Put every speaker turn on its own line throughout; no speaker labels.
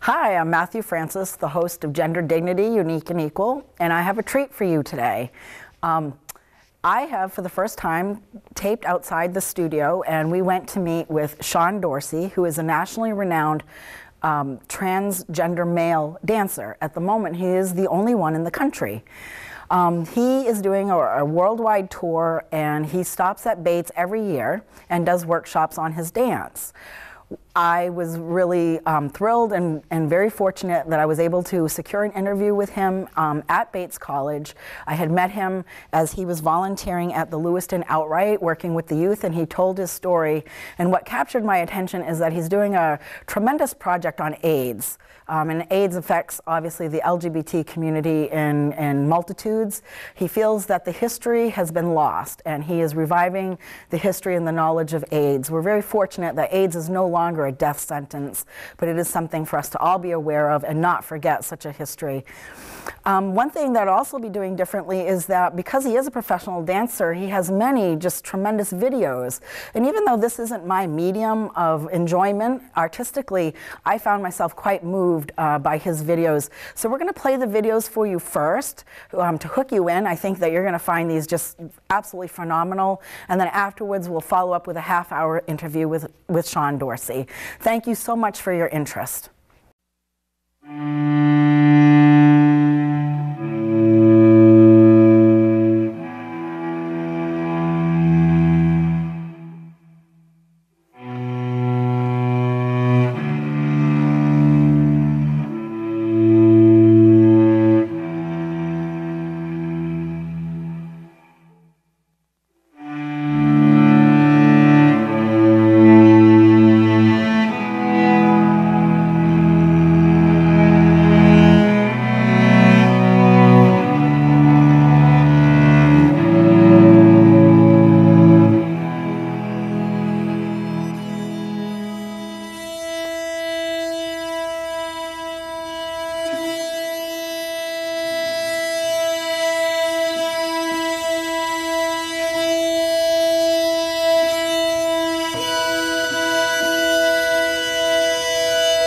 Hi, I'm Matthew Francis, the host of Gender Dignity, Unique and Equal, and I have a treat for you today. I have, for the first time, taped outside the studio, and we went to meet with Sean Dorsey, who is a nationally renowned transgender male dancer. At the moment, he is the only one in the country. He is doing a worldwide tour, and he stops at Bates every year and does workshops on his dance. I was really thrilled and very fortunate that I was able to secure an interview with him at Bates College. I had met him as he was volunteering at the Lewiston Outright, working with the youth, and he told his story. And what captured my attention is that he's doing a tremendous project on AIDS. And AIDS affects, obviously, the LGBT community in multitudes. He feels that the history has been lost, and he is reviving the history and the knowledge of AIDS. We're very fortunate that AIDS is no longer a death sentence, but it is something for us to all be aware of and not forget such a history. One thing that I'll also be doing differently is that because he is a professional dancer, he has many just tremendous videos. And even though this isn't my medium of enjoyment, artistically, I found myself quite moved by his videos. So we're going to play the videos for you first to hook you in. I think that you're going to find these just absolutely phenomenal. And then afterwards, we'll follow up with a half-hour interview with Sean Dorsey. Thank you so much for your interest.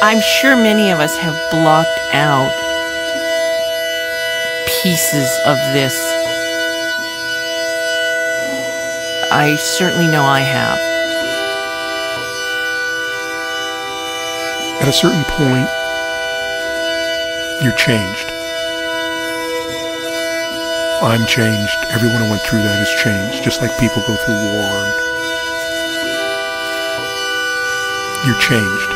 I'm sure many of us have blocked out pieces of this. I certainly know I have.
At a certain point, you're changed. I'm changed. Everyone who went through that has changed, just like people go through war. You're changed.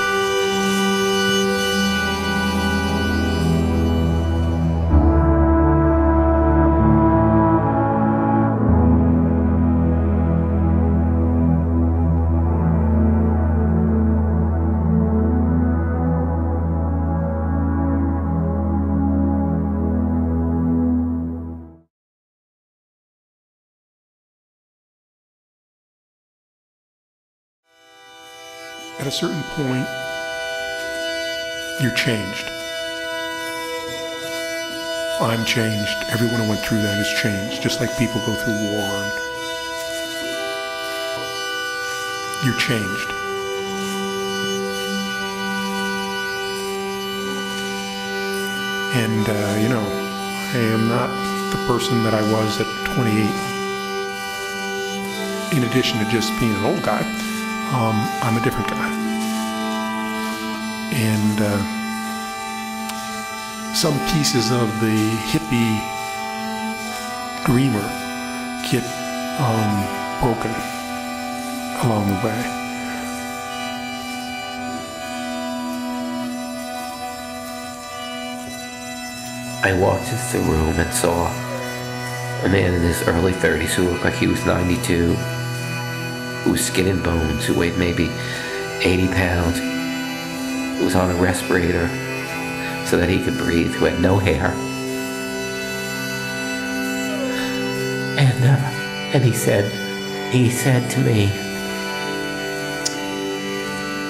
At a certain point, you're changed. I'm changed. Everyone who went through that has changed, just like people go through war. You're changed. And, I am not the person that I was at 28. In addition to just being an old guy, I'm a different guy. And some pieces of the hippie dreamer get broken along the way.
I walked into the room and saw a man in his early 30s who looked like he was 92. Who was skin and bones, who weighed maybe 80 pounds, who was on a respirator so that he could breathe, who had no hair. And he said to me,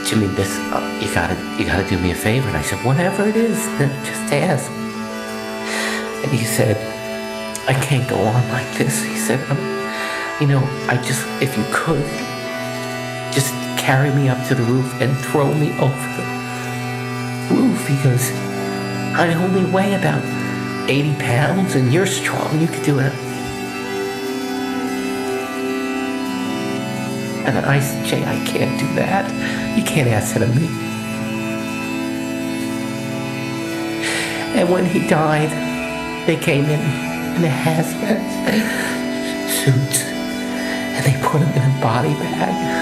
Jimmy, this, you gotta do me a favor. And I said, whatever it is, just ask. And he said, I can't go on like this. He said, if you could, just carry me up to the roof and throw me over the roof He goes, I only weigh about 80 pounds and you're strong, you could do it. And I said, Jay, I can't do that. You can't ask that of me. And when he died, they came in the hazmat suits and they put him in a body bag.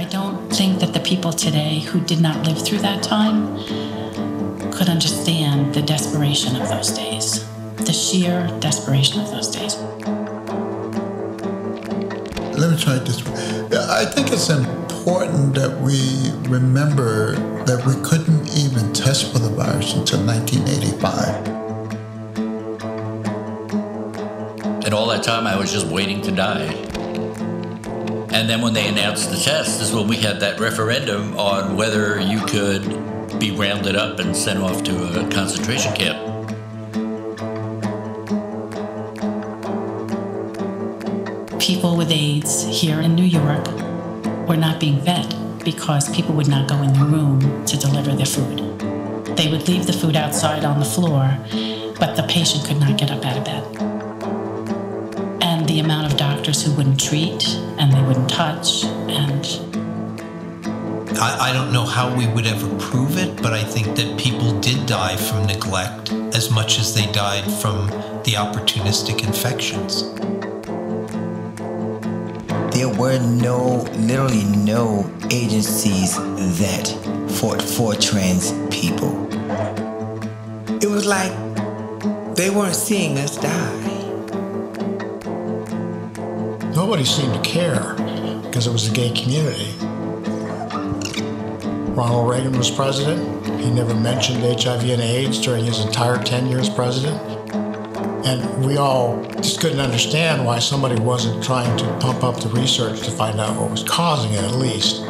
I don't think that the people today who did not live through that time could understand the desperation of those days, the sheer desperation of those days.
Let me try it this way. I think it's important that we remember that we couldn't even test for the virus until 1985.
And all that time I was just waiting to die. And then when they announced the test is when we had that referendum on whether you could be rounded up and sent off to a concentration camp.
People with AIDS here in New York were not being fed because people would not go in the room to deliver their food. They would leave the food outside on the floor, but the patient could not get up out of bed. And the amount of doctors who wouldn't treat and they wouldn't touch, and
I don't know how we would ever prove it, but I think that people did die from neglect as much as they died from the opportunistic infections.
There were literally no agencies that fought for trans people. It was like they weren't seeing us die.
Nobody seemed to care because it was a gay community. Ronald Reagan was president. He never mentioned HIV and AIDS during his entire tenure as president. And we all just couldn't understand why somebody wasn't trying to pump up the research to find out what was causing it, at least.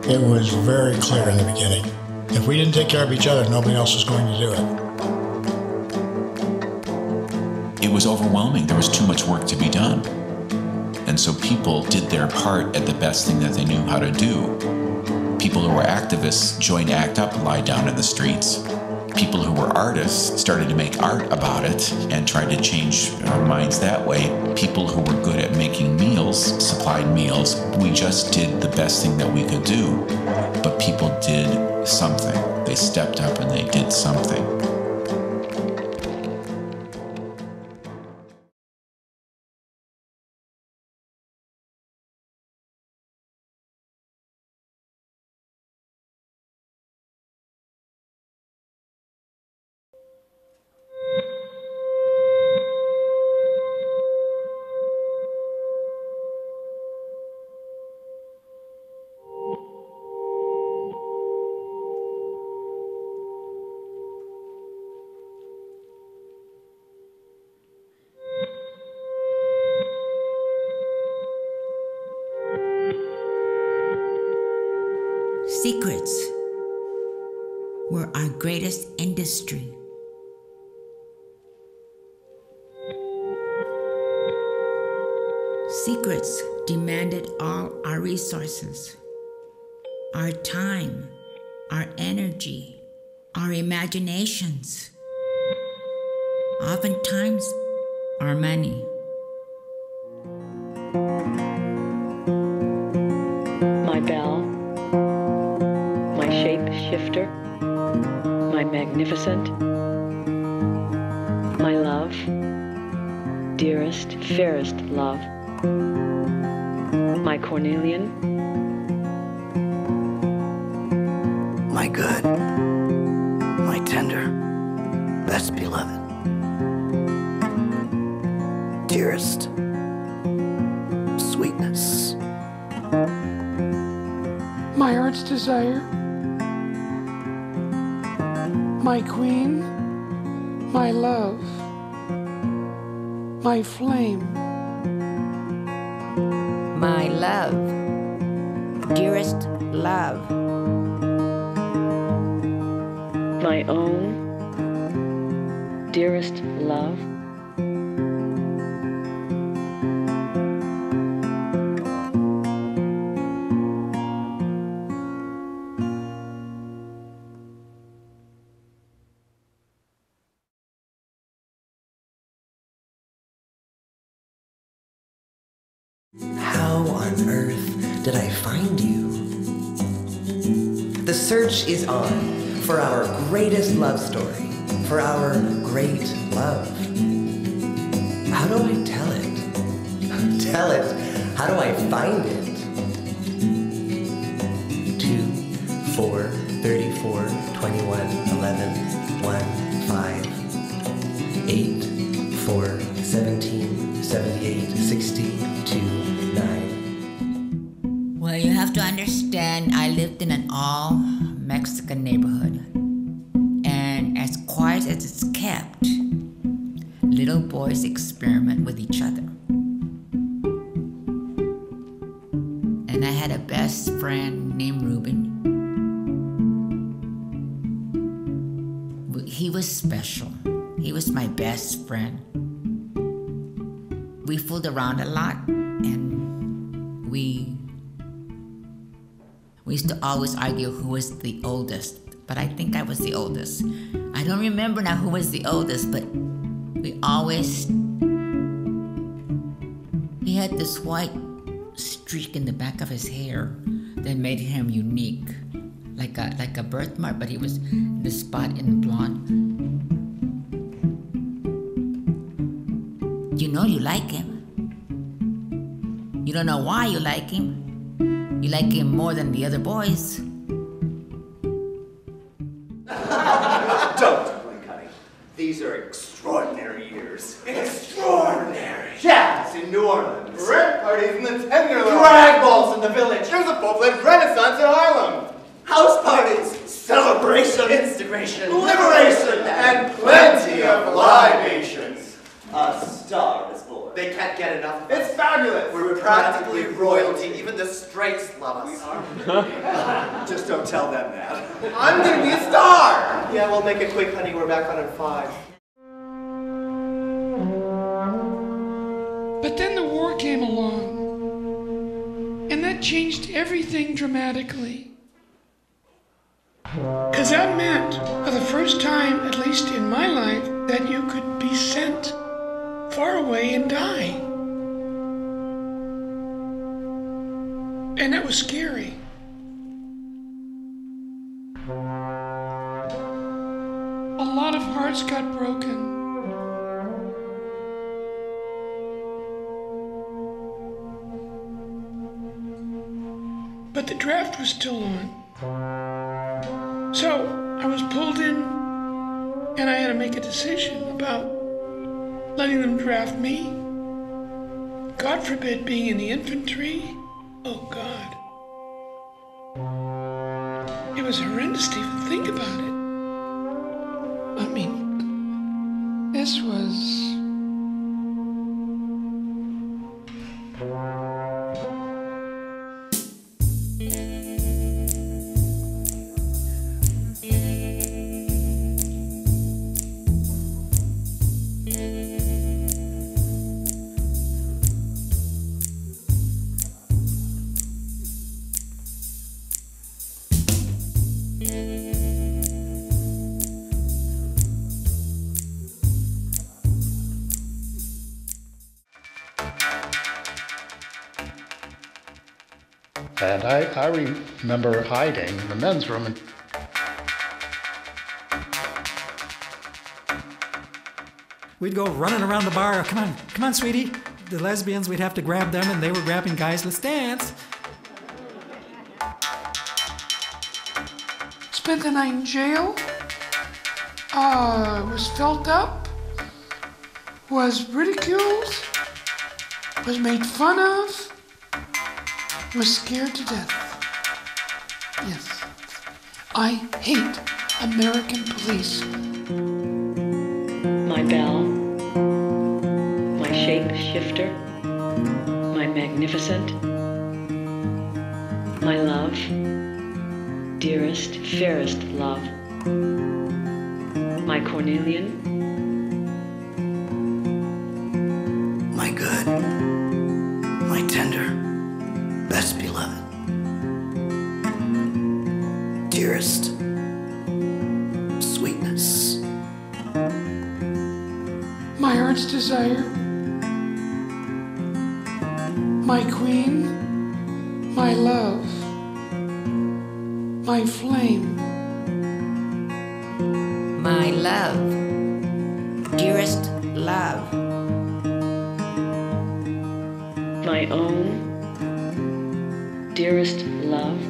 It was very clear in the beginning. If we didn't take care of each other, nobody else was going to do it.
It was overwhelming. There was too much work to be done. And so people did their part at the best thing that they knew how to do. People who were activists joined ACT UP, lie down in the streets. People who were artists started to make art about it and tried to change our minds that way. People who were good at making meals supplied meals. We just did the best thing that we could do. But people did something. They stepped up and they did something.
Secrets were our greatest industry. Secrets demanded all our resources, our time, our energy, our imaginations, oftentimes our money.
My bell, my shape shifter, my magnificent, my love, dearest, fairest love, my cornelian,
my good, my tender, best beloved, dearest,
my heart's desire, my queen, my love, my flame.
My love, dearest love.
My own dearest love.
How on earth did I find you? The search is on for our greatest love story, for our great love. How do I tell it? Tell it? How do I find it? 2, 4, 34, 21, 11, 1, 5, 8, 4, 17, 78, 62, 9.
Well, you have to understand, I lived in an all-Mexican neighborhood. And as quiet as it's kept, little boys experiment with each other. And I had a best friend named Ruben. He was special. He was my best friend. We fooled around a lot, and we used to always argue who was the oldest, but I think I was the oldest. I don't remember now who was the oldest, but he had this white streak in the back of his hair that made him unique, like a birthmark, but he was the spot in blonde. You know you like him. You don't know why you like him. You like him more than the other boys.
Don't, honey. These are extraordinary years. Extraordinary. Jazz in New Orleans. Red parties in the Tenderloin. Drag balls in the village. There's a full-fledged Renaissance in Harlem. House parties. Celebration. Integration. Liberation. And plenty of libations. A star is born. They can't get enough of us. It's fabulous. We're practically royalty. Even the straights love us. We are. Just don't tell them that. I'm gonna be a star. Yeah, we'll make it quick, honey. We're back on in 5.
But then the war came along, and that changed everything dramatically. Because that meant, for the first time, at least in my life, that you could be sent far away and die. And that was scary. A lot of hearts got broken. But the draft was still on. So I was pulled in, and I had to make a decision about letting them draft me. God forbid being in the infantry. Oh God. It was horrendous to even think about it. I mean, this was...
And I remember hiding in the men's room. And
we'd go running around the bar. Come on, sweetie. The lesbians, we'd have to grab them, and they were grabbing guys. Let's dance.
Spent the night in jail. Was felt up. Was ridiculed. Was made fun of. Was scared to death. Yes. I hate American police.
My bell, my shape-shifter, my magnificent, my love, dearest, fairest love, my cornelian,
my good, my tender, best beloved, dearest, sweetness,
my heart's desire, my queen, my love, my flame,
my love, dearest love,
my own, dearest love,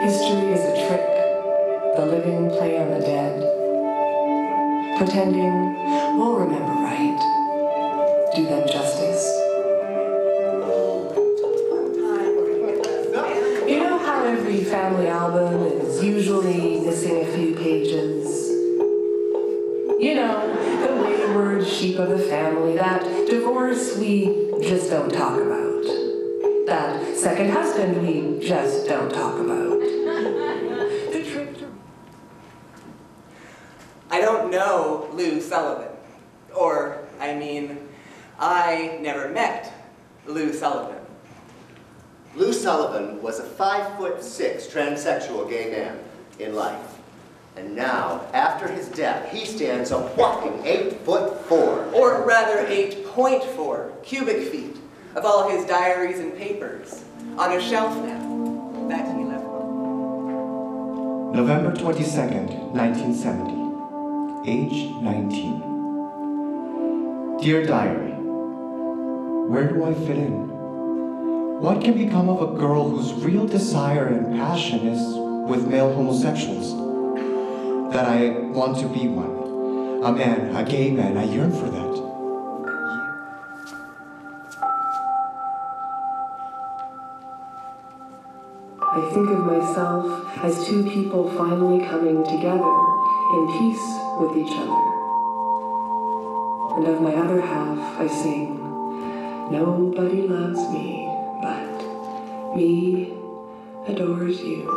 History is a trick the living play on the dead, pretending we'll remember right, do them justice. You know how every family album is usually missing a few pages? You know, the wayward sheep of the family, that divorce we just don't talk about, that second husband we just don't talk about.
I don't know Lou Sullivan. Or, I mean, I never met Lou Sullivan.
Lou Sullivan was a 5'6" transsexual gay man in life. And now, after his death, he stands a whopping 8'4".
Or rather 8.4 cubic feet of all his diaries and papers on a shelf now that he left.
November 22nd, 1970. Age 19. Dear Diary, where do I fit in? What can become of a girl whose real desire and passion is with male homosexuals? That I want to be one. A man, a gay man, I yearn for that.
I think of myself as two people finally coming together in peace with each other. And of my other half, I sing, nobody loves me, but me adores you.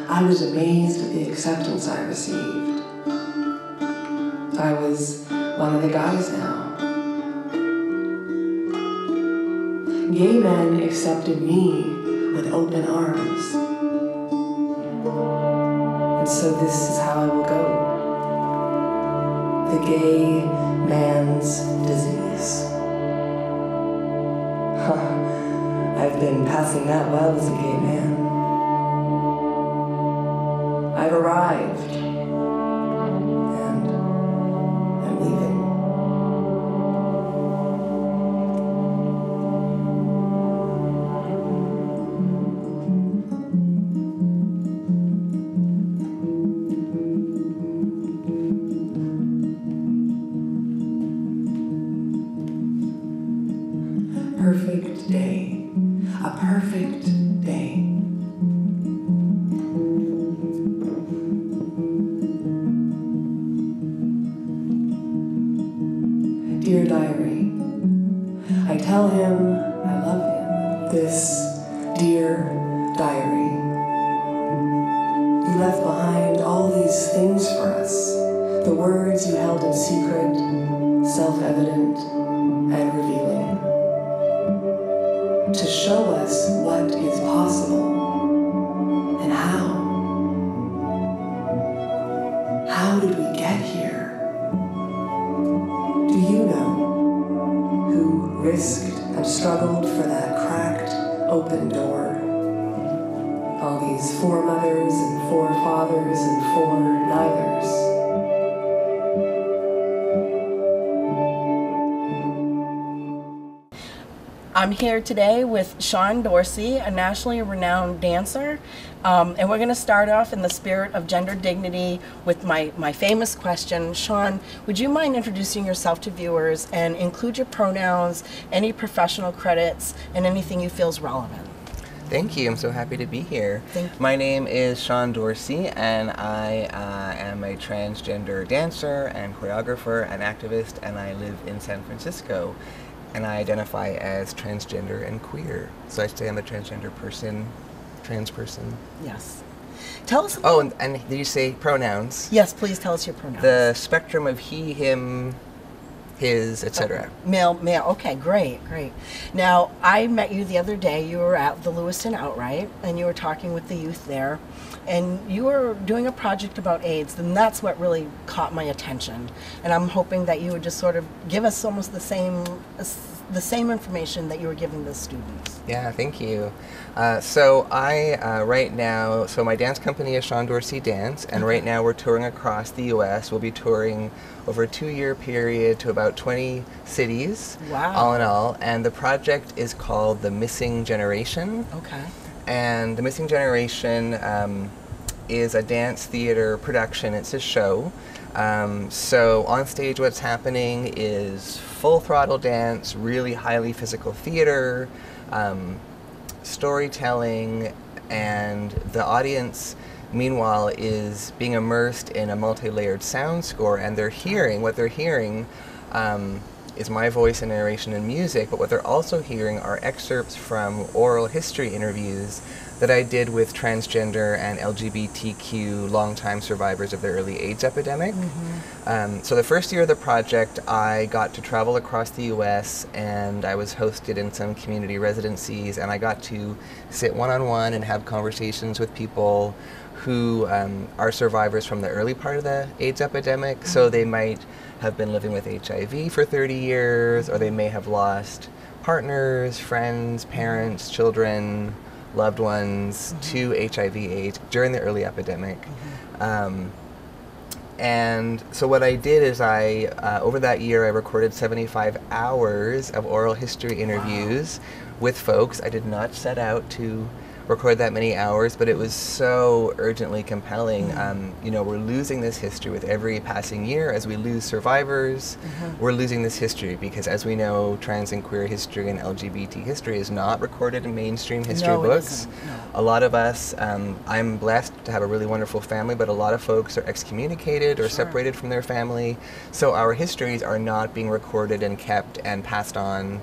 I was amazed at the acceptance I received. I was one of the guys now. Gay men accepted me with open arms. And so this is how I will go. The gay man's disease. I've been passing that well as a gay man. I've arrived, and I'm leaving. Perfect day, a perfect day. Dear Diary, I tell him I love him. This dear diary. You left behind all these things for us. The words you held in secret, self-evident and revealing. To show us what is possible and how. risked and struggled for that cracked, open door. All these foremothers and forefathers and foreneithers.
I'm here today with Sean Dorsey, a nationally renowned dancer, and we're going to start off in the spirit of gender dignity with my famous question. Sean, would you mind introducing yourself to viewers and include your pronouns, any professional credits, and anything you feel is relevant?
Thank you. I'm so happy to be here.
Thank you.
My name is Sean Dorsey, and I am a transgender dancer and choreographer and activist, and I live in San Francisco. And I identify as transgender and queer. So I say I'm a transgender person, trans person.
Yes. Tell us about...
Oh, and did you say pronouns?
Yes, please tell us your pronouns.
The spectrum of he, him, his, etc.
Male, okay, great. Now, I met you the other day. You were at the Lewiston Outright, and you were talking with the youth there, and you were doing a project about AIDS, and that's what really caught my attention. And I'm hoping that you would just sort of give us almost the same information that you were giving the students.
Yeah, thank you. So I, right now, so my dance company is Sean Dorsey Dance, and right now we're touring across the U.S. We'll be touring over a 2-year period to about 20 cities, all in all, and the project is called The Missing Generation.
Okay.
And The Missing Generation is a dance theater production. It's a show. So on stage what's happening is full throttle dance, really highly physical theater, storytelling, and the audience meanwhile is being immersed in a multi-layered sound score, and what they're hearing is my voice and narration and music, but what they're also hearing are excerpts from oral history interviews that I did with transgender and LGBTQ longtime survivors of the early AIDS epidemic. So the first year of the project, I got to travel across the US, and I was hosted in some community residencies, and I got to sit one-on-one and have conversations with people who are survivors from the early part of the AIDS epidemic. So they might have been living with HIV for 30 years, or they may have lost partners, friends, parents, children, loved ones to HIV/AIDS during the early epidemic. And so what I did is over that year, I recorded 75 hours of oral history interviews with folks. I did not set out to record that many hours, but it was so urgently compelling. You know, we're losing this history with every passing year. As we lose survivors, we're losing this history because, as we know, trans and queer history and LGBT history is not recorded in mainstream history books. A lot of us, I'm blessed to have a really wonderful family, but a lot of folks are excommunicated or separated from their family. So our histories are not being recorded and kept and passed on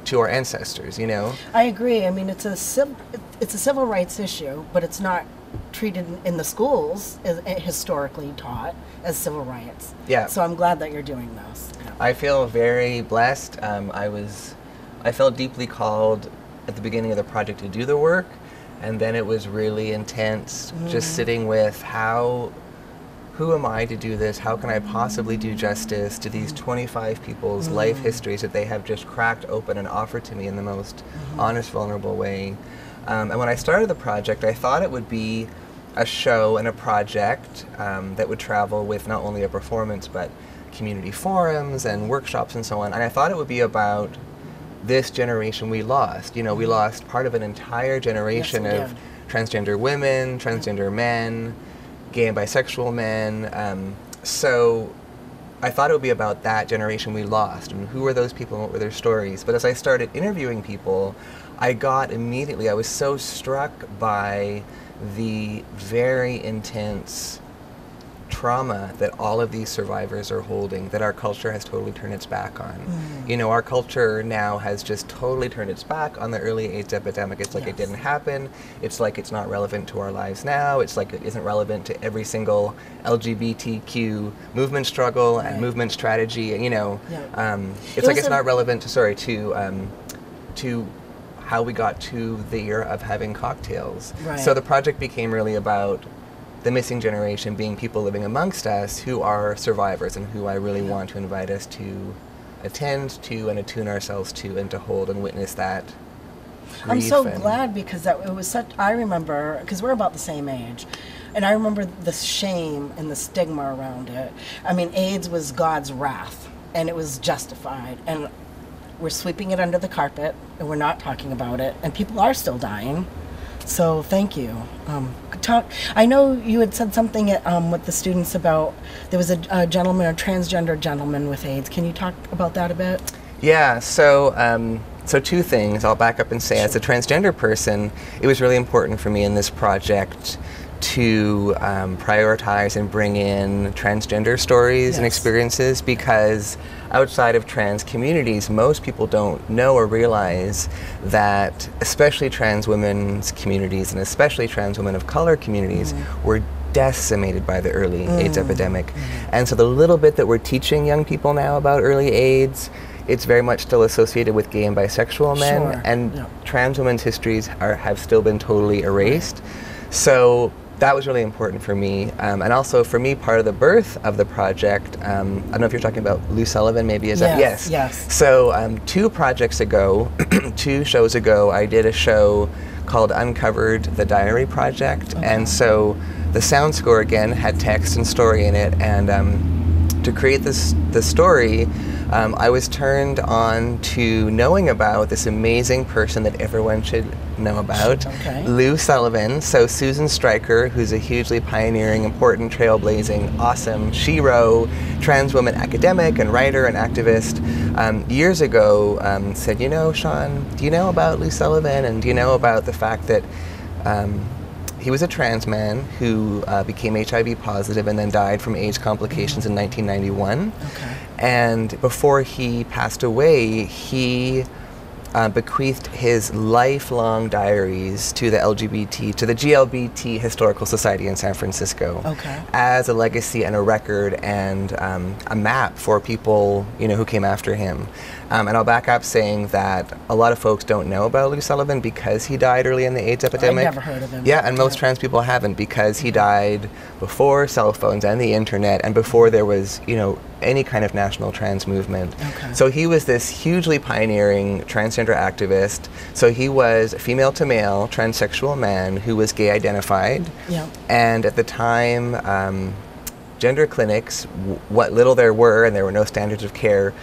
to our ancestors, you know?
I agree. I mean, it's a civil rights issue, but it's not treated in the schools as historically taught as civil rights.
Yeah.
So I'm glad that you're doing this.
I feel very blessed. I felt deeply called at the beginning of the project to do the work, and then it was really intense just sitting with who am I to do this? How can I possibly do justice to these 25 people's life histories that they have just cracked open and offered to me in the most honest, vulnerable way? And when I started the project, I thought it would be a show and a project that would travel with not only a performance, but community forums and workshops and so on. And I thought it would be about this generation we lost. You know, we lost part of an entire generation of transgender women, transgender men, gay and bisexual men. So I thought it would be about that generation we lost and who were those people and what were their stories. But as I started interviewing people, I was so struck by the very intense trauma that all of these survivors are holding, that our culture has totally turned its back on. You know, our culture now has just totally turned its back on the early AIDS epidemic. It's like it didn't happen. It's like it's not relevant to our lives now. It's like it isn't relevant to every single LGBTQ movement struggle and movement strategy. And, you know, it's like it's not relevant to how we got to the era of having cocktails. So the project became really about the missing generation being people living amongst us who are survivors and who I really want to invite us to attend to and attune ourselves to, and to hold and witness that.
I'm so
grief and-
glad, because it was such, I remember, because we're about the same age, and I remember the shame and the stigma around it. I mean, AIDS was God's wrath, and it was justified, and we're sweeping it under the carpet, and we're not talking about it, and people are still dying. So thank you. I know you had said something with the students about, there was a gentleman, a transgender gentleman with AIDS. Can you talk about that a bit?
Yeah, so two things. I'll back up and say, as a transgender person, it was really important for me in this project to prioritize and bring in transgender stories and experiences, because outside of trans communities, most people don't know or realize that especially trans women's communities, and especially trans women of color communities, were decimated by the early AIDS epidemic. And so the little bit that we're teaching young people now about early AIDS, it's very much still associated with gay and bisexual men, and trans women's histories have still been totally erased. So that was really important for me. And also for me, part of the birth of the project, I don't know if you're talking about Lou Sullivan, maybe, is that? Yes.
Yes.
So 2 projects ago, 2 shows ago, I did a show called Uncovered, the Diary Project. And so the sound score, again, had text and story in it. And to create the story, I was turned on to knowing about this amazing person that everyone should know about, Lou Sullivan. So Susan Stryker, who's a hugely pioneering, important, trailblazing, awesome shero, trans woman academic and writer and activist, years ago said, you know, Sean, do you know about Lou Sullivan, and do you know about the fact that he was a trans man who became HIV positive and then died from AIDS complications in 1991. And before he passed away, he bequeathed his lifelong diaries to the GLBT Historical Society in San Francisco as a legacy and a record and a map for people, you know, who came after him. And I'll back up saying that a lot of folks don't know about Lou Sullivan because he died early in the AIDS epidemic.
I've never heard of him.
Yeah, and most trans people haven't, because he died before cell phones and the internet, and before there was, you know, any kind of national trans movement. So he was this hugely pioneering transgender activist. So he was a female to male transsexual man who was gay identified. And at the time, gender clinics, what little there were, and there were no standards of care,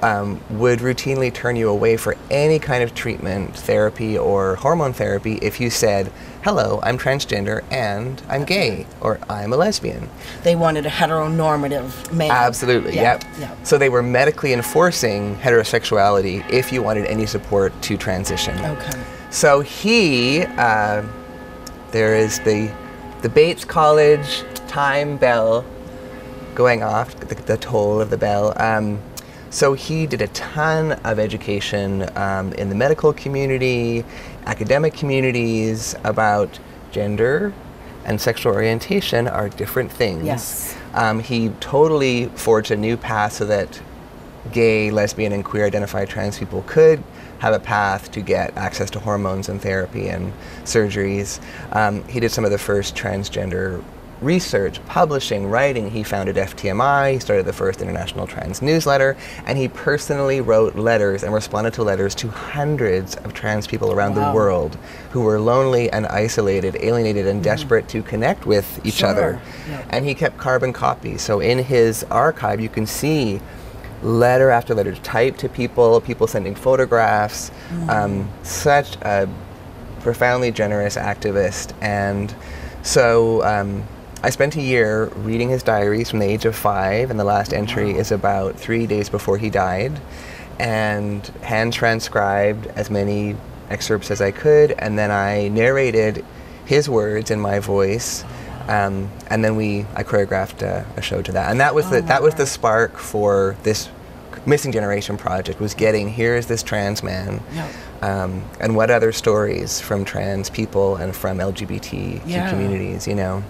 would routinely turn you away for any kind of treatment, therapy, or hormone therapy if you said, hello, I'm transgender and I'm gay, or I'm a lesbian.
They wanted a heteronormative man.
Absolutely, yep. So they were medically enforcing heterosexuality if you wanted any support to transition. So he, there is the Bates College time bell going off, the toll of the bell. So he did a ton of education in the medical community, academic communities, about gender and sexual orientation are different things. He totally forged a new path so that gay, lesbian, and queer identified trans people could have a path to get access to hormones and therapy and surgeries. He did some of the first transgender research, publishing, writing. He founded FTMI, he started the first international trans newsletter, and he personally wrote letters and responded to letters to hundreds of trans people around the world who were lonely and isolated, alienated, and desperate to connect with each other. And he kept carbon copies. So in his archive, you can see letter after letter typed to people, people sending photographs. Such a profoundly generous activist. And so I spent a year reading his diaries from the age of 5, and the last entry is about 3 days before he died, and hand transcribed as many excerpts as I could, and then I narrated his words in my voice, and then I choreographed a show to that. And that was the spark for this Missing Generation project, was getting, here's this trans man, and what other stories from trans people and from LGBT communities, you know.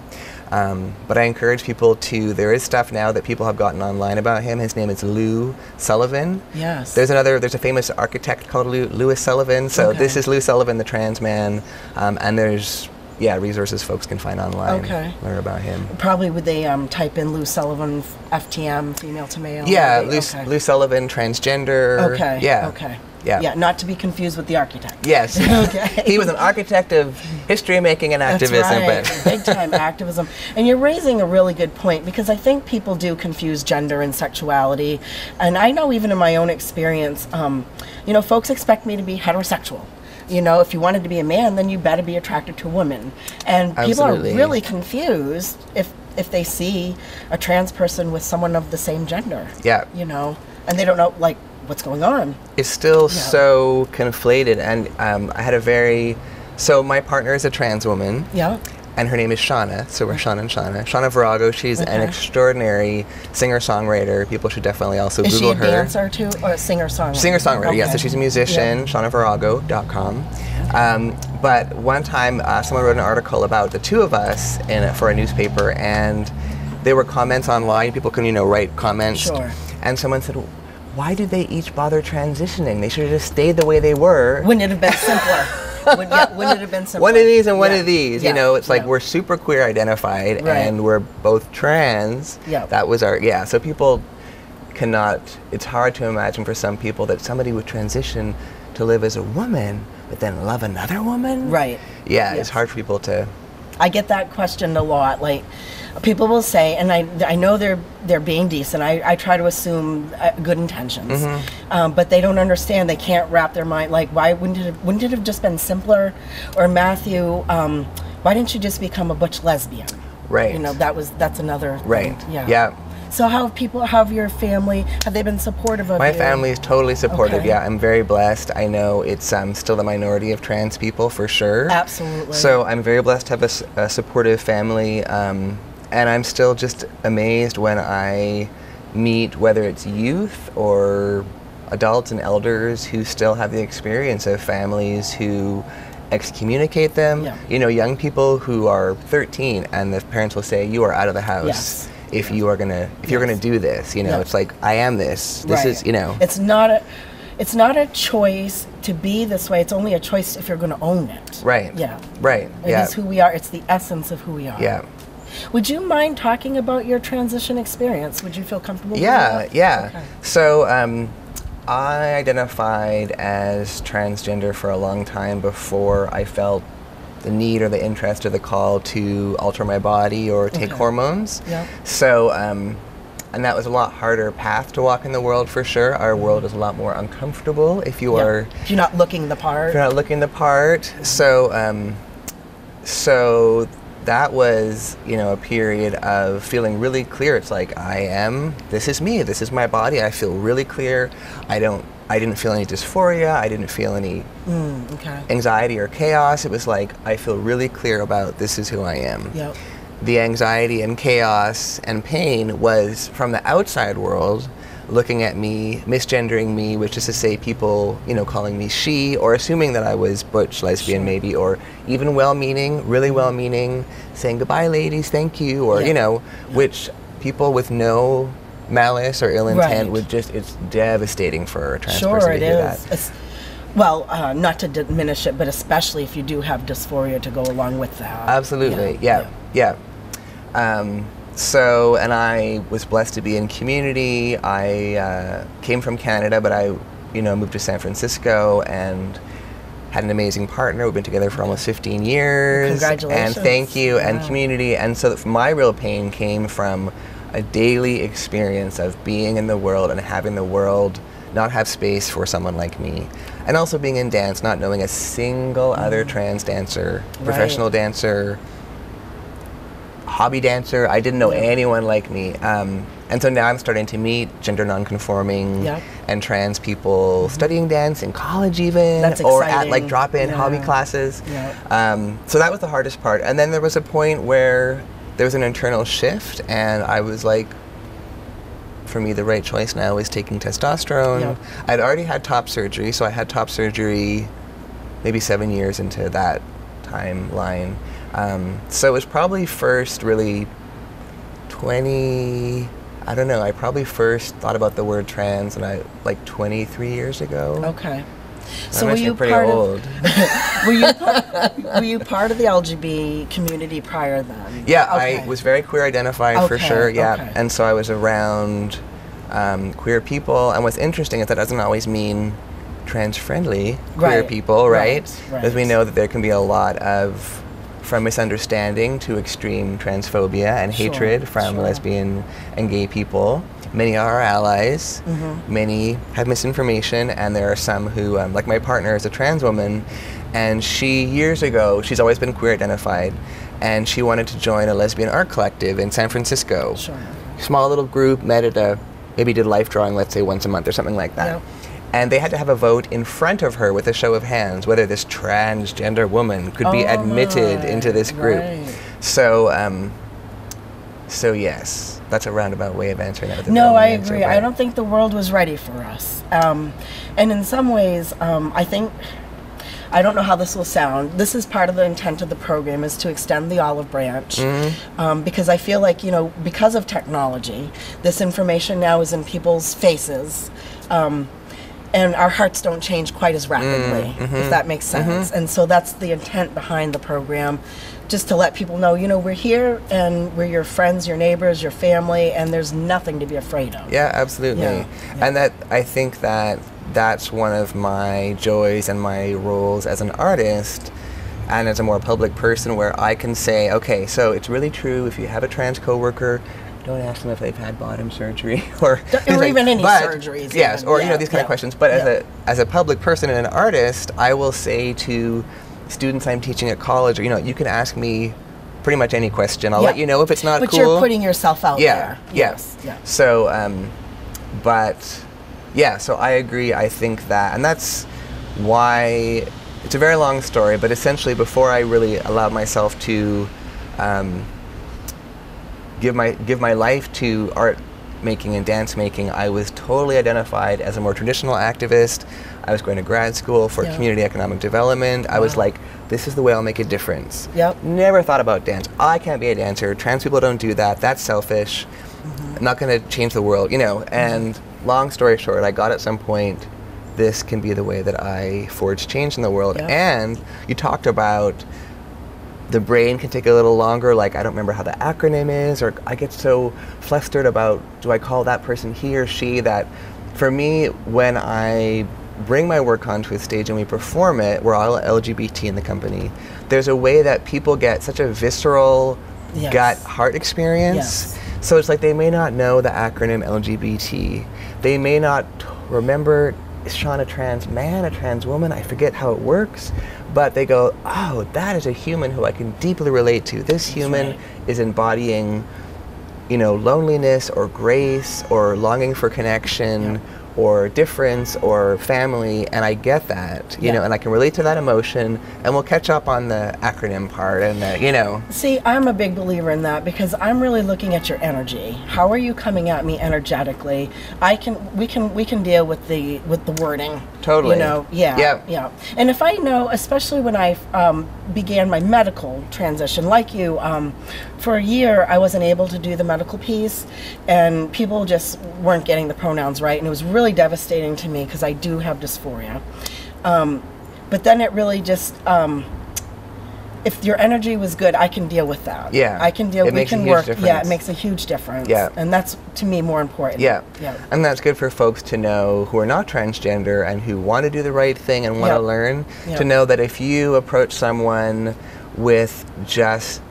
But I encourage people to, there is stuff now that people have gotten online about him. His name is Lou Sullivan. There's a famous architect called Louis Sullivan. So this is Lou Sullivan, the trans man. And there's resources folks can find online.
Okay.
Learn about him.
Probably would they type in Lou Sullivan, FTM, female to male?
Yeah,
Okay.
Lou Sullivan, transgender.
Okay.
Yeah.
Okay.
Yeah.
Yeah, not to be confused with the architect.
Yes.
Okay.
He was an architect of history making and activism.
That's right. Big time activism. And you're raising a really good point, because I think people do confuse gender and sexuality. And I know even in my own experience, you know, folks expect me to be heterosexual. You know, if you wanted to be a man, then you better be attracted to a woman. And people
Absolutely.
are really confused if they see a trans person with someone of the same gender.
Yeah.
You know, and they don't know, like, what's going on.
It's still so conflated. And I had so my partner is a trans woman.
Yeah.
And her name is Shauna, so we're Shauna and Shauna. Shauna Virago, she's an extraordinary singer-songwriter. People should definitely also Google her.
Is she a dancer too, or a singer-songwriter?
Singer-songwriter, yeah. So she's a musician, ShaunaVirago.com. But one time, someone wrote an article about the two of us for a newspaper, and there were comments online. People can, write comments.
Sure.
And someone said, why did they each bother transitioning? They should have just stayed the way they were.
Wouldn't it have been simpler? Wouldn't it have been simpler?
One of these and one of these.
Yeah.
It's like we're super queer identified and we're both trans.
Yeah.
That was so people cannot, it's hard to imagine for some people that somebody would transition to live as a woman, but then love another woman?
Right.
Yeah, it's hard for people to.
I get that questioned a lot. Like, people will say, and I know they're being decent. I try to assume good intentions, but they don't understand. They can't wrap their mind. Like, why wouldn't it have just been simpler? Or Matthew, why didn't you just become a butch lesbian?
Right.
That's another thing.
Right.
Yeah.
Yeah.
So have your family, have they been supportive of you?
My family is totally supportive.
Okay.
Yeah, I'm very blessed. I know it's still the minority of trans people for sure.
Absolutely.
So I'm very blessed to have a supportive family, and I'm still just amazed when I meet, whether it's youth or adults and elders who still have the experience of families who excommunicate them.
Yeah.
Young people who are 13 and the parents will say, you are out of the house.
Yes.
If you're gonna do this, it's like, I am this. This is,
It's not a choice to be this way. It's only a choice if you're going to own it.
Right.
Yeah.
Right.
It is who we are. It's the essence of who we are.
Yeah.
Would you mind talking about your transition experience? Would you feel comfortable with that?
Yeah.
Okay.
So I identified as transgender for a long time before I felt the need or the interest or the call to alter my body or take hormones.
Yeah.
So, and that was a lot harder path to walk in the world for sure. Our world is a lot more uncomfortable if you are...
If you're not looking the part.
If you're not looking the part. So, so that was, a period of feeling really clear. It's like, this is me, this is my body. I feel really clear. I didn't feel any dysphoria. I didn't feel any anxiety or chaos. It was like, I feel really clear about this is who I am.
Yep.
The anxiety and chaos and pain was from the outside world, looking at me, misgendering me, which is to say people, calling me she, or assuming that I was butch, lesbian maybe, or even well-meaning, really well-meaning, saying goodbye ladies, thank you, or, which people with no malice or ill intent would it's devastating for a trans person to hear that.
Well, not to diminish it, but especially if you do have dysphoria to go along with that.
Absolutely, yeah. So, and I was blessed to be in community. I came from Canada, but I, moved to San Francisco and had an amazing partner. We've been together for almost 15 years.
Congratulations.
And thank you, and community. And so my real pain came from a daily experience of being in the world and having the world not have space for someone like me. And also being in dance, not knowing a single other trans dancer, professional dancer, hobby dancer. I didn't know anyone like me. And so now I'm starting to meet gender nonconforming and trans people studying dance in college even, or at like drop-in hobby classes. So that was the hardest part. And then there was a point where there was an internal shift and I was like, for me the right choice now is taking testosterone. I'd already had top surgery, so I had top surgery maybe 7 years into that timeline. So it was probably first really I probably first thought about the word trans and 23 years ago.
Okay. So
That
were
makes me
you
pretty
part
old.
of were you part of the LGBT community prior then?
Yeah,
Okay.
I was very queer identified for
Okay,
sure. Yeah,
okay.
and so I was around queer people. And what's interesting is that doesn't always mean trans-friendly queer
Right,
people, right?
right.
Because we know that there can be a lot of, from misunderstanding to extreme transphobia and
Sure,
hatred from
sure.
lesbian and gay people. Many are our allies.
Mhm.
Many have misinformation, and there are some who, like my partner is a trans woman, and she, years ago, she's always been queer identified, and she wanted to join a lesbian art collective in San Francisco.
Sure.
Small little group, met at maybe did life drawing, let's say once a month or something like that.
Yep.
And they had to have a vote in front of her with a show of hands whether this transgender woman could be admitted into this group.
Right.
So, so yes, that's a roundabout way of answering that. with a
No,
long
I
answer,
agree.
but-
I don't think the world was ready for us. And in some ways, I think, I don't know how this will sound. This is part of the intent of the program, is to extend the olive branch.
Mm-hmm.
Because I feel like, because of technology, this information now is in people's faces. And our hearts don't change quite as rapidly, if that makes sense. And so that's the intent behind the program, just to let people know, we're here and we're your friends, your neighbors, your family, and there's nothing to be afraid of.
Yeah, absolutely.
Yeah,
And that, I think that that's one of my joys and my roles as an artist and as a more public person, where I can say, okay, so it's really true, if you have a trans coworker, don't ask them if they've had bottom surgery or
even any
but,
surgeries.
Yes,
even.
or
Yeah,
these kind of questions. But as a public person and an artist, I will say to students I'm teaching at college, you can ask me pretty much any question. I'll let you know if it's not
but
cool.
But you're putting yourself out there.
Yes.
Yeah.
So, but yeah, so I agree. I think that, and that's why it's a very long story, but essentially before I really allowed myself to give my life to art making and dance making, I was totally identified as a more traditional activist. I was going to grad school for community economic development. I was like, this is the way I'll make a difference.
Yep.
Never thought about dance. I can't be a dancer. Trans people don't do that. That's selfish. I'm not going to change the world, And long story short, I got at some point, this can be the way that I forge change in the world.
Yep.
And you talked about the brain can take a little longer, like I don't remember how the acronym is, or I get so flustered about, do I call that person he or she, that for me, when I bring my work onto a stage and we perform it, we're all LGBT in the company, there's a way that people get such a visceral gut heart experience.
Yes.
So it's like they may not know the acronym LGBT, they may not remember, is Sean a trans man, a trans woman? I forget how it works. But they go, oh, that is a human who I can deeply relate to. This human is embodying, loneliness or grace or longing for connection or difference or family, and I get that, and I can relate to that emotion, and we'll catch up on the acronym part and
See, I'm a big believer in that, because I'm really looking at your energy. How are you coming at me energetically? We can deal with the wording.
Totally.
Yeah. And if I know, especially when I began my medical transition, like you, for a year I wasn't able to do the medical piece, and people just weren't getting the pronouns right, and it was really devastating to me because I do have dysphoria. But then it really just, if your energy was good, I can deal with that.
Yeah.
I can deal.
We can
work.
difference.
Yeah, it makes a huge difference.
Yeah.
And that's, to me, more important.
Yeah.
Yeah.
And that's good for folks to know who are not transgender and who want to do the right thing and want to learn, to know that if you approach someone with just,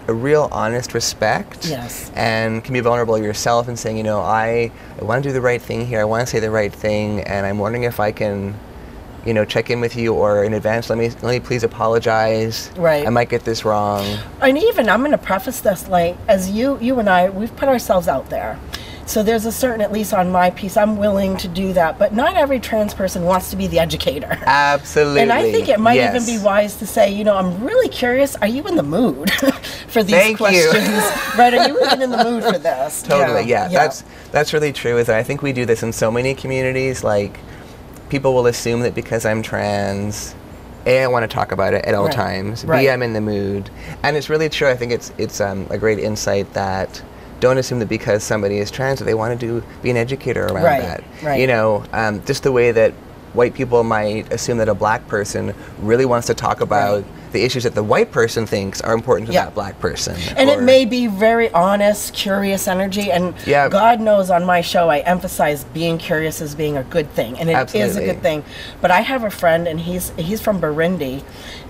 a real honest respect, and can be vulnerable yourself and saying, I want to do the right thing here, I want to say the right thing, and I'm wondering if I can, check in with you, or in advance, let me please apologize.
Right.
I might get this wrong.
And even, I'm going to preface this, like, as you and I, we've put ourselves out there. So there's a certain, at least on my piece, I'm willing to do that. But not every trans person wants to be the educator.
Absolutely.
And I think it might even be wise to say, I'm really curious, are you in the mood for these questions? Right? Are you even in the mood for this?
Totally, yeah. That's really true. I think we do this in so many communities. Like, people will assume that because I'm trans, A, I want to talk about it at all times. B, I'm in the mood. And it's really true. I think it's a great insight that don't assume that because somebody is trans that they want to be an educator around that.
Right.
Just the way that white people might assume that a black person really wants to talk about the issues that the white person thinks are important to that black person.
And it may be very honest, curious energy. And God knows on my show I emphasize being curious as being a good thing. And it is a good thing. But I have a friend, and he's from Burundi.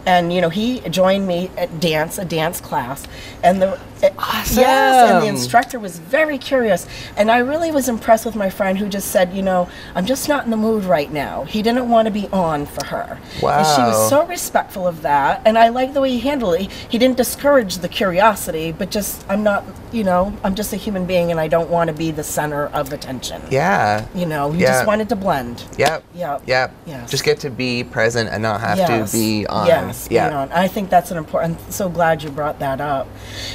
And, you know, he joined me at a dance class. And
awesome.
Yes, and the instructor was very curious. And I really was impressed with my friend who just said, you know, I'm just not in the mood right now. He didn't want to be on for her.
Wow.
And she was so respectful of that. And I like the way he handled it. He didn't discourage the curiosity, but just, I'm not, you know, I'm just a human being and I don't want to be the center of attention.
Yeah.
You know, he just wanted to blend.
Yep.
Yep.
Yep.
Yes.
Just get to be present and not have to be on.
Yes. Yeah. You know, I think that's an important. I'm so glad you brought that up.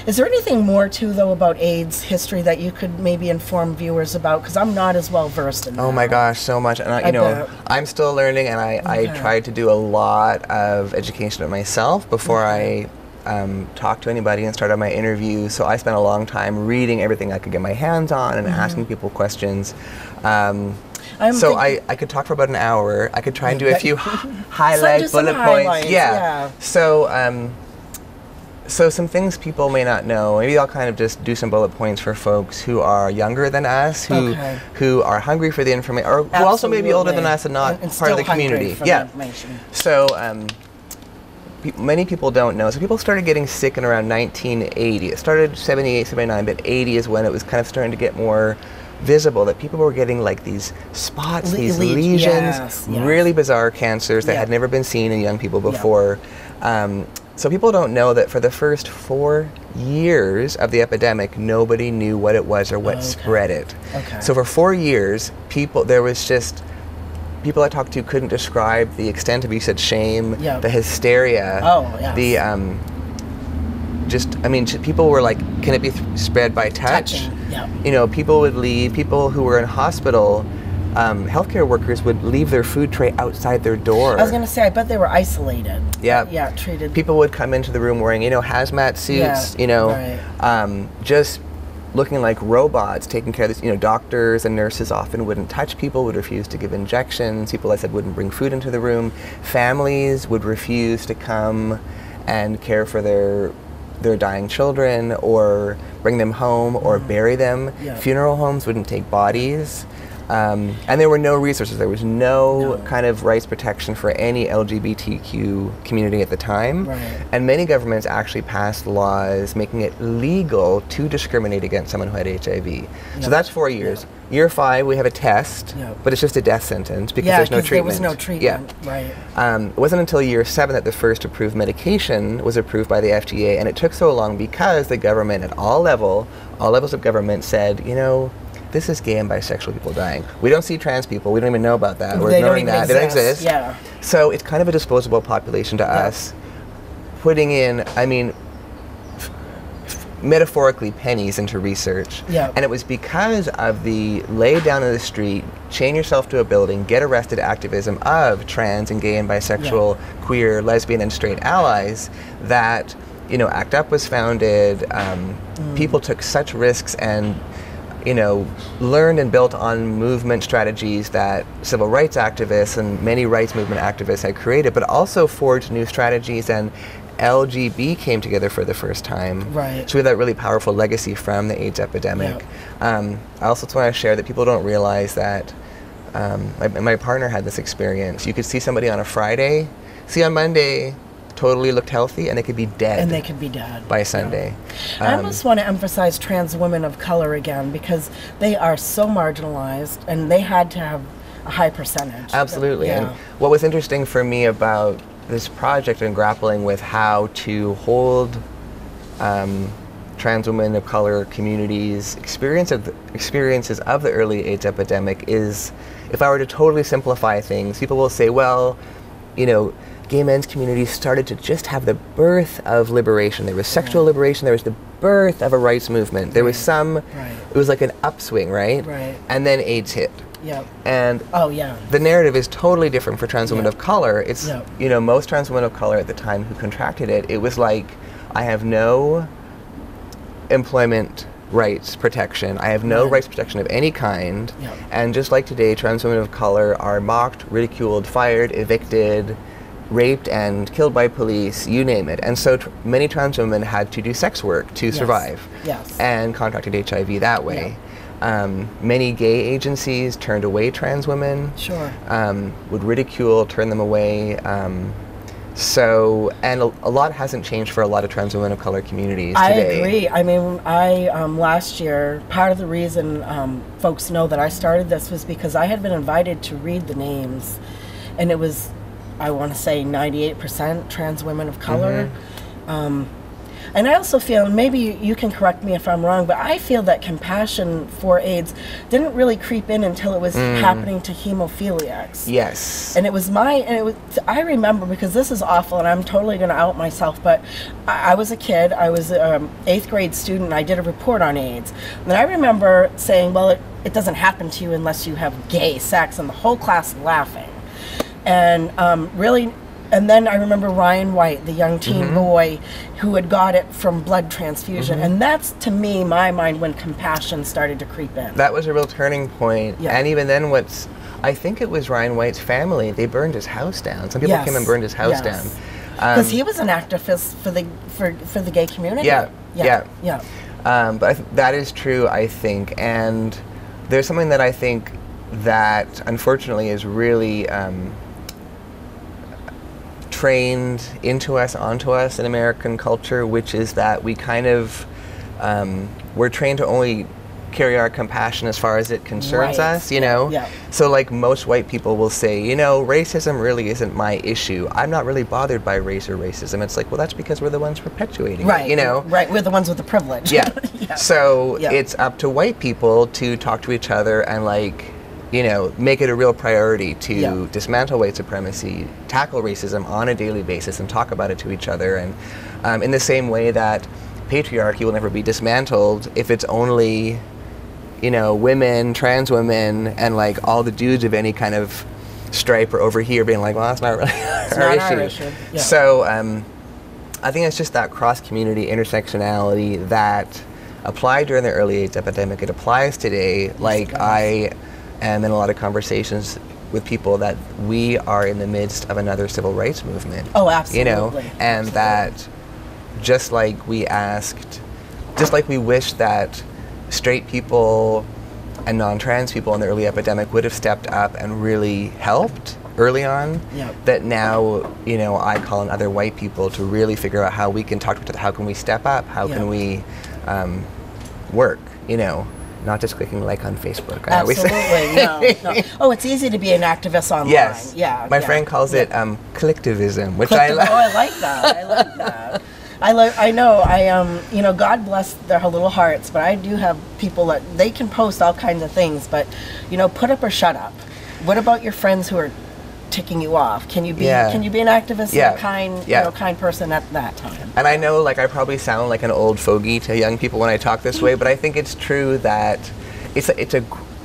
Is there anything more too, though, about AIDS history that you could maybe inform viewers about? Because I'm not as well versed in that.
Oh my gosh, so much. And you know, I'm still learning, and I tried to do a lot of education of myself before I talked to anybody and started my interview. So I spent a long time reading everything I could get my hands on and asking people questions. So I could talk for about an hour. I could try and do a few highlight bullet points. Yeah. So so some things people may not know. Maybe I'll kind of just do some bullet points for folks who are younger than us, who are hungry for the information, or who also may be older than us and not part of the community. So many people don't know. So people started getting sick in around 1980. It started 78, 79, but 80 is when it was kind of starting to get more visible, that people were getting like these spots, these lesions, really bizarre cancers that had never been seen in young people before. So people don't know that for the first 4 years of the epidemic, nobody knew what it was or what spread it. So for 4 years, people I talked to couldn't describe the extent of, you said, shame, the hysteria, people were like, can it be spread by touch? You know, people would leave, people who were in hospital, healthcare workers would leave their food tray outside their door.
I was going to say, I bet they were isolated.
Yeah.
Treated.
People would come into the room wearing, you know, hazmat suits, you know, just looking like robots, taking care of this. You know, doctors and nurses often wouldn't touch people, would refuse to give injections. People, I said, wouldn't bring food into the room. Families would refuse to come and care for their dying children or bring them home or bury them. Funeral homes wouldn't take bodies. And there were no resources. There was no kind of rights protection for any LGBTQ community at the time. And many governments actually passed laws making it legal to discriminate against someone who had HIV. So that's 4 years. Year 5, we have a test, but it's just a death sentence because there's no treatment.
There was no treatment.
It wasn't until year 7 that the first approved medication was approved by the FDA, and it took so long because the government at all levels of government said, you know, this is gay and bisexual people dying. We don't see trans people. We don't even know about that. We're ignoring that. They don't exist. So it's kind of a disposable population to us. Putting in, I mean, metaphorically, pennies into research. And it was because of the lay down in the street, chain yourself to a building, get arrested activism of trans and gay and bisexual, queer, lesbian, and straight allies that, you know, ACT UP was founded. People took such risks and, you know, learned and built on movement strategies that civil rights activists and many rights movement activists had created, but also forged new strategies, and LGB came together for the first time. So we have that really powerful legacy from the AIDS epidemic. I also just want to share that people don't realize that my partner had this experience. You could see somebody on a Friday, see on Monday, totally looked healthy, and they could be dead.
And they could be dead.
By Sunday.
I almost want to emphasize trans women of color again, because they are so marginalized, and they had to have a high percentage.
Absolutely. And what was interesting for me about this project and grappling with how to hold trans women of color communities' experiences of the early AIDS epidemic is, if I were to totally simplify things, people will say, well, you know, gay men's communities started to just have the birth of liberation. There was sexual liberation, there was the birth of a rights movement. There was some, it was like an upswing, right? And then AIDS hit. And the narrative is totally different for trans women of color. It's, you know, most trans women of color at the time who contracted it, it was like, I have no employment rights protection. I have no rights protection of any kind.
Yep.
And just like today, trans women of color are mocked, ridiculed, fired, evicted, raped, and killed by police, you name it. And so many trans women had to do sex work to survive.
Yes.
And contracted HIV that way. Many gay agencies turned away trans women.
Sure.
Would ridicule, turn them away. And a lot hasn't changed for a lot of trans women of color communities today.
I agree. I mean, last year, part of the reason folks know that I started this was because I had been invited to read the names, and it was, I want to say, 98% trans women of color. And I also feel, and maybe you can correct me if I'm wrong, but I feel that compassion for AIDS didn't really creep in until it was happening to hemophiliacs.
Yes.
And it was I remember, because this is awful and I'm totally going to out myself, but I was a kid, I was an 8th grade student, and I did a report on AIDS. And I remember saying, well, it doesn't happen to you unless you have gay sex, and the whole class laughing. And really, and then I remember Ryan White, the young teen boy who had got it from blood transfusion. And that's, to me, my mind, when compassion started to creep in.
That was a real turning point.
Yeah.
And even then, I think it was Ryan White's family, they burned his house down. Some people came and burned his house down.
Because he was an activist for the gay community.
Yeah. But that is true, I think. And there's something that I think that, unfortunately, is really trained into us, onto us in American culture, which is that we kind of, we're trained to only carry our compassion as far as it concerns us, you know?
Yeah.
So like most white people will say, you know, racism really isn't my issue. I'm not really bothered by race or racism. It's like, well, that's because we're the ones perpetuating it, you know?
Right, we're the ones with the privilege.
Yeah. So it's up to white people to talk to each other and, like, you know, make it a real priority to dismantle white supremacy, tackle racism on a daily basis, and talk about it to each other. And in the same way that patriarchy will never be dismantled if it's only, you know, women, trans women, and like all the dudes of any kind of stripe or over here being like, well, that's not really our issue.
Yeah.
So I think it's just that cross-community intersectionality that applied during the early AIDS epidemic. It applies today. Like, I am in a lot of conversations with people that we are in the midst of another civil rights movement.
Oh, absolutely.
You know, and that just like we wish that straight people and non-trans people in the early epidemic would have stepped up and really helped early on, that now, you know, I call on other white people to really figure out how we can talk to each other, how can we step up, how can we work, you know, not just clicking like on Facebook. I always say.
No. Oh, it's easy to be an activist online.
Yes.
Yeah.
My friend calls it collectivism, which I like.
Oh, I like that. I like that. I know, you know, God bless their little hearts, but I do have people that they can post all kinds of things, but, you know, put up or shut up. What about your friends who are ticking you off? Can you be an activist and a kind, you know, kind person at that time?
And I know, like, I probably sound like an old fogey to young people when I talk this way, but I think it's true that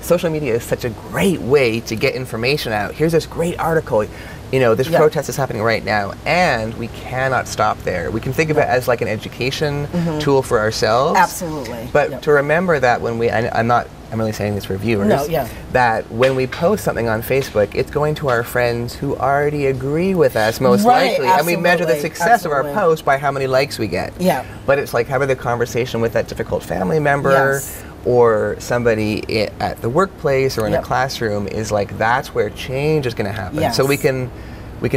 social media is such a great way to get information out. Here's this great article. You know, this protest is happening right now, and we cannot stop there. We can think of it as like an education tool for ourselves.
Absolutely.
But to remember that when I'm really saying this for viewers, that when we post something on Facebook, it's going to our friends who already agree with us, most likely.
Absolutely.
And we measure the success of our post by how many likes we get.
Yeah.
But it's like having the conversation with that difficult family member, or somebody at the workplace or in a classroom is like, that's where change is going to happen. So we can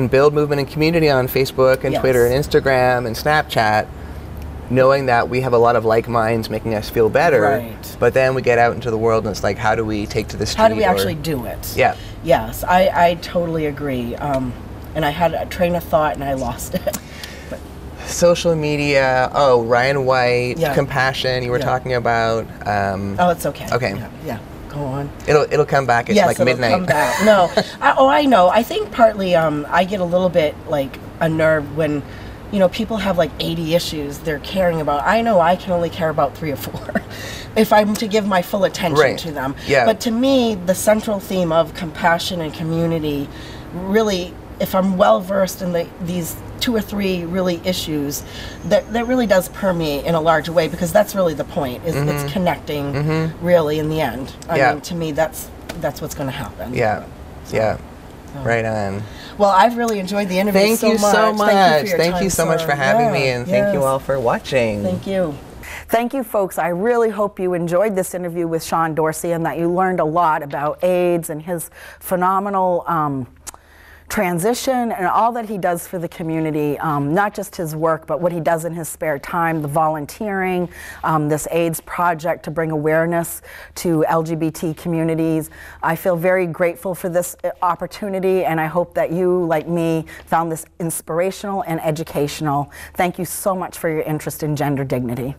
build movement and community on Facebook and Twitter and Instagram and Snapchat, knowing that we have a lot of like minds making us feel better.
Right.
But then we get out into the world and it's like, how do we take to the street?
How do we actually do it?
Yeah.
Yes, I totally agree. And I had a train of thought and I lost it.
Social media, Ryan White, compassion, you were talking about.
Oh, it's okay.
Okay.
Yeah. Go on.
It'll come back. It's like midnight.
Come back. No. I know. I think partly I get a little bit like unnerved when, you know, people have like 80 issues they're caring about. I know I can only care about 3 or 4 if I'm to give my full attention to them.
Yeah.
But to me, the central theme of compassion and community really, if I'm well versed in these
2 or 3 really issues that really does permeate in a larger way, because that's really the point, is it's connecting really in the end. I mean, to me, that's what's going to happen.
Yeah, right on.
Well, I've really enjoyed the interview
Thank you so much. Thank you so much for having me, and thank you
yes.
all for watching.
Thank you.
Thank you, folks. I really hope you enjoyed this interview with Sean Dorsey and that you learned a lot about AIDS and his phenomenal transition and all that he does for the community, not just his work, but what he does in his spare time, the volunteering, this AIDS project to bring awareness to LGBT communities. I feel very grateful for this opportunity, and I hope that you, like me, found this inspirational and educational. Thank you so much for your interest in gender dignity.